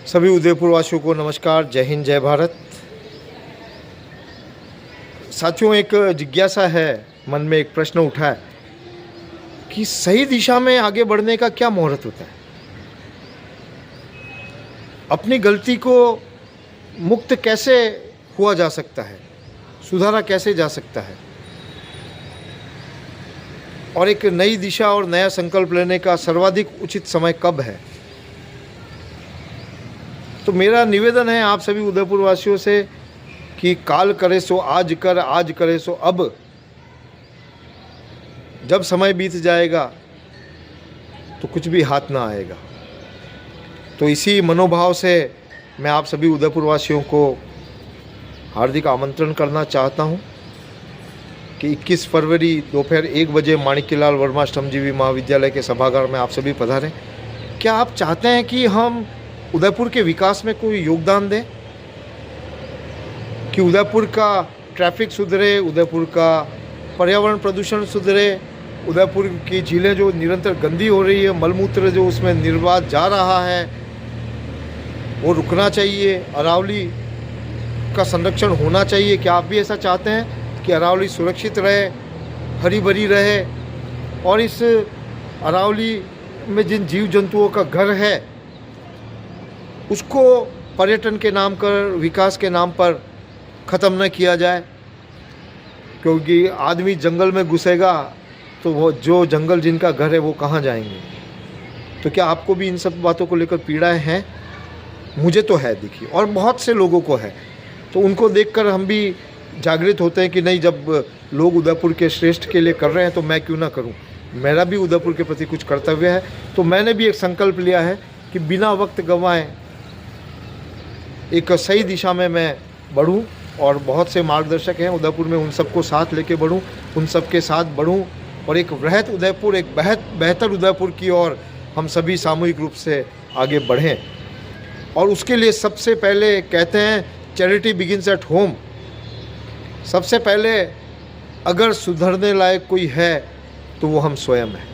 सभी उदयपुर वासियों को नमस्कार। जय हिंद, जय भारत। साथियों, एक जिज्ञासा है, मन में एक प्रश्न उठा है कि सही दिशा में आगे बढ़ने का क्या मुहूर्त होता है। अपनी गलती को मुक्त कैसे हुआ जा सकता है, सुधारा कैसे जा सकता है, और एक नई दिशा और नया संकल्प लेने का सर्वाधिक उचित समय कब है। तो मेरा निवेदन है आप सभी उदयपुर वासियों से कि काल करे सो आज कर, आज करे सो अब। जब समय बीत जाएगा तो कुछ भी हाथ ना आएगा। तो इसी मनोभाव से मैं आप सभी उदयपुर वासियों को हार्दिक आमंत्रण करना चाहता हूं कि 21 फरवरी दोपहर 1 बजे माणिक्यलाल वर्मा श्रमजीवी महाविद्यालय के सभागार में आप सभी पधारें। क्या आप चाहते हैं कि हम उदयपुर के विकास में कोई योगदान दें, कि उदयपुर का ट्रैफिक सुधरे, उदयपुर का पर्यावरण प्रदूषण सुधरे, उदयपुर की झीलें जो निरंतर गंदी हो रही है, मलमूत्र जो उसमें निर्बाध जा रहा है वो रुकना चाहिए, अरावली का संरक्षण होना चाहिए। क्या आप भी ऐसा चाहते हैं कि अरावली सुरक्षित रहे, हरी भरी रहे, और इस अरावली में जिन जीव जंतुओं का घर है उसको पर्यटन के नाम पर, विकास के नाम पर ख़त्म न किया जाए? क्योंकि आदमी जंगल में घुसेगा तो वो जो जंगल जिनका घर है वो कहाँ जाएंगे। तो क्या आपको भी इन सब बातों को लेकर पीड़ाएं हैं? मुझे तो है, देखिए, और बहुत से लोगों को है। तो उनको देखकर हम भी जागृत होते हैं कि नहीं, जब लोग उदयपुर के श्रेष्ठ के लिए कर रहे हैं तो मैं क्यों ना करूं। मेरा भी उदयपुर के प्रति कुछ कर्तव्य है। तो मैंने भी एक संकल्प लिया है कि बिना वक्त गंवाए एक सही दिशा में मैं बढ़ूं, और बहुत से मार्गदर्शक हैं उदयपुर में, उन सबको साथ लेके बढ़ूं, उन सब के साथ बढ़ूं, और एक वृहत उदयपुर, एक बेहतर उदयपुर की ओर हम सभी सामूहिक रूप से आगे बढ़ें। और उसके लिए सबसे पहले कहते हैं चैरिटी बिगिंस एट होम। सबसे पहले अगर सुधरने लायक कोई है तो वो हम स्वयं हैं।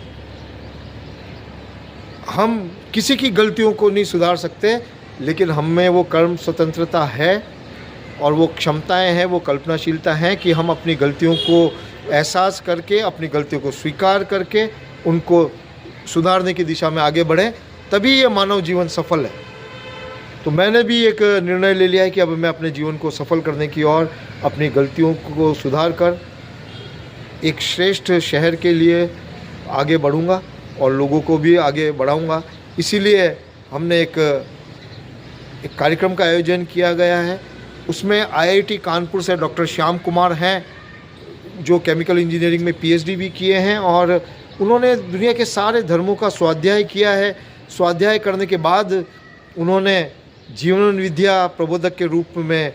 हम किसी की गलतियों को नहीं सुधार सकते, लेकिन हम में वो कर्म स्वतंत्रता है और वो क्षमताएं हैं, वो कल्पनाशीलता है कि हम अपनी गलतियों को एहसास करके, अपनी गलतियों को स्वीकार करके उनको सुधारने की दिशा में आगे बढ़ें, तभी ये मानव जीवन सफल है। तो मैंने भी एक निर्णय ले लिया है कि अब मैं अपने जीवन को सफल करने की ओर, अपनी गलतियों को सुधार कर एक श्रेष्ठ शहर के लिए आगे बढ़ूंगा और लोगों को भी आगे बढ़ाऊंगा। इसीलिए हमने एक कार्यक्रम का आयोजन किया गया है। उसमें आईआईटी कानपुर से डॉक्टर श्याम कुमार हैं, जो केमिकल इंजीनियरिंग में पीएचडी भी किए हैं, और उन्होंने दुनिया के सारे धर्मों का स्वाध्याय किया है। स्वाध्याय करने के बाद उन्होंने जीवन विद्या प्रबोधक के रूप में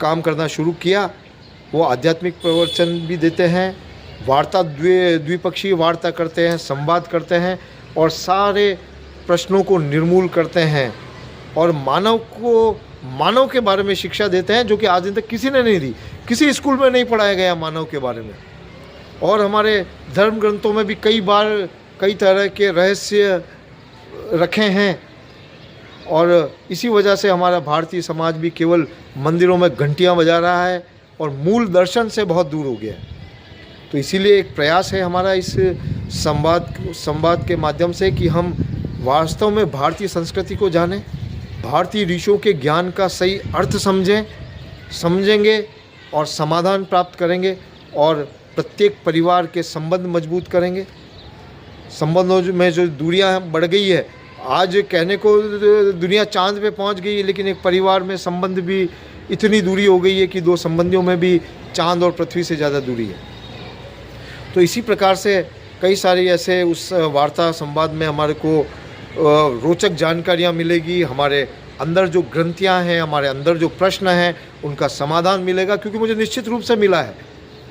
काम करना शुरू किया। वो आध्यात्मिक प्रवचन भी देते हैं, वार्ता द्विपक्षीय वार्ता करते हैं, संवाद करते हैं, और सारे प्रश्नों को निर्मूल करते हैं, और मानव के बारे में शिक्षा देते हैं, जो कि आज दिन तक किसी ने नहीं दी। किसी स्कूल में नहीं पढ़ाया गया मानव के बारे में। और हमारे धर्म ग्रंथों में भी कई बार कई तरह के रहस्य रखे हैं, और इसी वजह से हमारा भारतीय समाज भी केवल मंदिरों में घंटियां बजा रहा है और मूल दर्शन से बहुत दूर हो गया है। तो इसीलिए एक प्रयास है हमारा इस संवाद के माध्यम से कि हम वास्तव में भारतीय संस्कृति को जानें, भारतीय ऋषियों के ज्ञान का सही अर्थ समझेंगे और समाधान प्राप्त करेंगे, और प्रत्येक परिवार के संबंध मजबूत करेंगे। संबंधों में जो दूरियां बढ़ गई है, आज कहने को दुनिया चांद पे पहुंच गई है, लेकिन एक परिवार में संबंध भी इतनी दूरी हो गई है कि दो संबंधियों में भी चांद और पृथ्वी से ज़्यादा दूरी है। तो इसी प्रकार से कई सारी ऐसे उस वार्ता संवाद में हमारे को रोचक जानकारियाँ मिलेगी। हमारे अंदर जो ग्रंथियाँ हैं, हमारे अंदर जो प्रश्न हैं, उनका समाधान मिलेगा, क्योंकि मुझे निश्चित रूप से मिला है।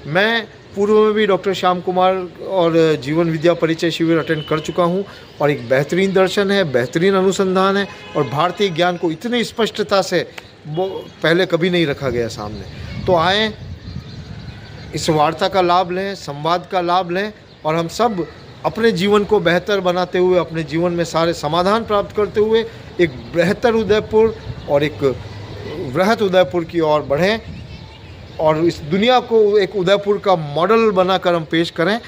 मैं पूर्व में भी डॉक्टर श्याम कुमार और जीवन विद्या परिचय शिविर अटेंड कर चुका हूं, और एक बेहतरीन दर्शन है, बेहतरीन अनुसंधान है, और भारतीय ज्ञान को इतनी स्पष्टता से वो पहले कभी नहीं रखा गया सामने। तो आएँ, इस वार्ता का लाभ लें, संवाद का लाभ लें, और हम सब अपने जीवन को बेहतर बनाते हुए, अपने जीवन में सारे समाधान प्राप्त करते हुए एक बेहतर उदयपुर और एक वृहत उदयपुर की ओर बढ़ें और इस दुनिया को एक उदयपुर का मॉडल बनाकर हम पेश करें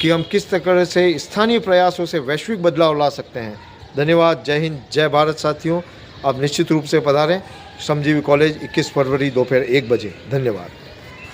कि हम किस तरह से स्थानीय प्रयासों से वैश्विक बदलाव ला सकते हैं। धन्यवाद। जय हिंद, जय भारत साथियों। आप निश्चित रूप से पधारें श्रमजीवी कॉलेज 21 फरवरी दोपहर 1 बजे। धन्यवाद।